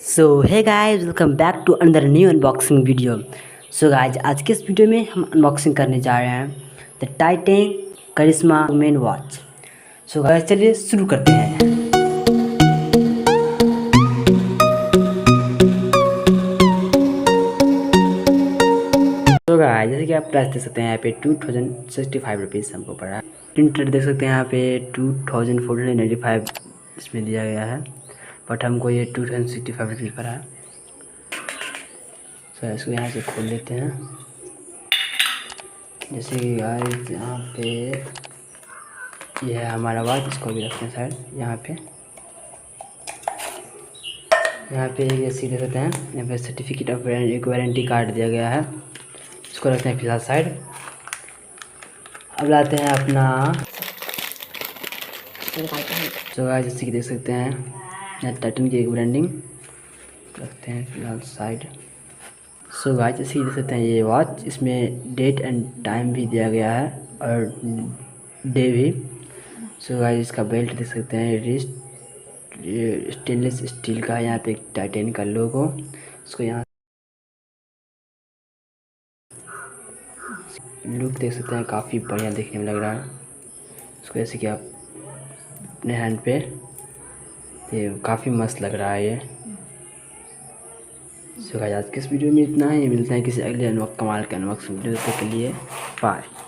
So hey guys, welcome back to another new unboxing video. So guys, आज के इस video में हम अनबॉक्सिंग करने जा रहे हैं the Titan Karishma men watch. So guys, चलिए शुरू करते हैं। तो गाइस, जैसे कि आप प्राइस देख सकते हैं यहाँ पे 2065 रुपीज़ हमको पड़ा है। प्रिंटर देख सकते हैं यहाँ पे 2495 इसमें दिया गया है, बट हमको ये 2065 रुपीज़ पड़ा है। तो इसको यहाँ से खोल लेते हैं। जैसे कि गाइस यहाँ पे ये है हमारा वॉच, इसको भी रखते हैं साइड। यहाँ पे एक ऐसी दे सकते हैं, यहाँ पे सर्टिफिकेट ऑफ एक वारंटी कार्ड दिया गया है, इसको रखते हैं फिलहाल साइड। अब लाते हैं अपना। तो गाइस, जैसे कि देख सकते हैं यहाँ टाइटन की एक ब्रांडिंग रखते हैं फिलहाल साइड। सो गाइस, जैसे कि देख सकते हैं ये वॉच, इसमें डेट एंड टाइम भी दिया गया है और डे भी। सो गाइस, इसका बेल्ट देख सकते हैं, रिस्ट स्टेनलेस स्टील का है, यहाँ पे एक टाइटन का लोगो। इसको यहाँ लुक देख सकते हैं, काफ़ी बढ़िया देखने में लग रहा है। इसको जैसे कि आप अपने हैंड पे, ये काफ़ी मस्त लग रहा है ये। सो गाइस, आज के इस वीडियो में इतना ही। मिलते हैं किसी अगले कमाल के अनबॉक्सिंग वीडियो के लिए। बाय।